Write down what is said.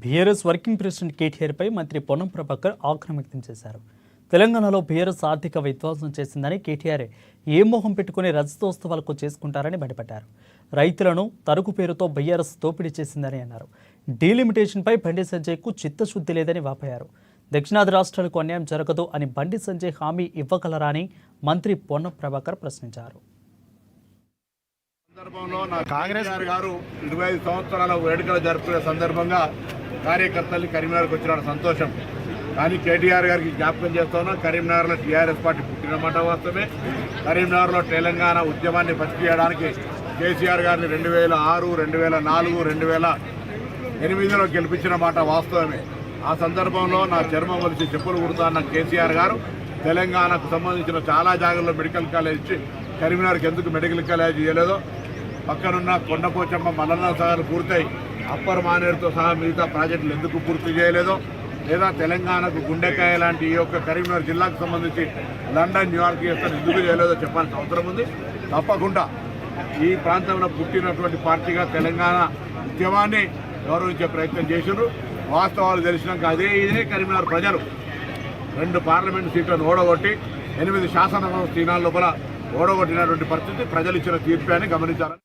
BRS working president కేటీఆర్పై మంత్రి పొన్నం ప్రభాకర్ ఆగ్రహం వ్యక్తం చేశారు. తెలంగాణలో బీఆర్ఎస్ ఆర్థిక విధ్వంసం చేసిందని కేటీఆర్ ఏ మోహం పెట్టుకుని రజతోత్సవాలకు చేసుకుంటారని మండిపడ్డారు. రైతులను తరుగు పేరుతో బీఆర్ఎస్ దోపిడీ చేసిందని అన్నారు. డీలిమిటేషన్పై బండి సంజయ్కు చిత్తశుద్ధి లేదని వాపోయారు. దక్షిణాది రాష్ట్రాలకు అన్యాయం జరగదు అని బండి సంజయ్ హామీ ఇవ్వగలరా అని మంత్రి పొన్నం ప్రభాకర్ ప్రశ్నించారు. కాంగ్రెస్ గారు 25 సంవత్సరాల వేడుకలు జరుపుకునే సందర్భంగా కార్యకర్తల్ని కరీంనగర్కి వచ్చిన సంతోషం. కానీ కేటీఆర్ గారికి జ్ఞాపకం చేస్తున్నా, కరీంనగర్లో టీఆర్ఎస్ పార్టీ పుట్టినమాట వాస్తవమే. కరీంనగర్లో తెలంగాణ ఉద్యమాన్ని బతికేయడానికి కేసీఆర్ గారిని 2006, 2004, 2008లో గెలిపించిన మాట వాస్తవమే. ఆ సందర్భంలో నా చర్మం వలిసి చెప్పులు కుడుతున్న కేసీఆర్ గారు తెలంగాణకు సంబంధించిన చాలా జాగాల్లో మెడికల్ కాలేజ్ ఇచ్చి కరీంనగర్కి ఎందుకు మెడికల్ కాలేజ్ ఇవ్వలేదో, పక్కనున్న కొండపోచమ్మ మల్లన్న సాగర్ పూర్తయి అప్పర్ మానేరుతో సహా మిగతా ప్రాజెక్టులు ఎందుకు పూర్తి చేయలేదో, లేదా తెలంగాణకు గుండెకాయ లాంటి ఈ యొక్క కరీంనగర్ జిల్లాకు సంబంధించి లండన్, న్యూయార్క్ చేస్తాను ఎందుకు చేయలేదో చెప్పాల్సిన అవసరం ఉంది. తప్పకుండా ఈ ప్రాంతంలో పుట్టినటువంటి పార్టీగా తెలంగాణ ఉద్యమాన్ని గౌరవించే ప్రయత్నం చేసినారు. వాస్తవాలు తెలిసినాక ఇదే కరీంనగర్ ప్రజలు 2 పార్లమెంటు సీట్లను ఓడగొట్టి 8 శాసనసభ స్థానాల లోపల ఓడగొట్టినటువంటి పరిస్థితి ప్రజలు ఇచ్చిన తీర్పు అని గమనించాలని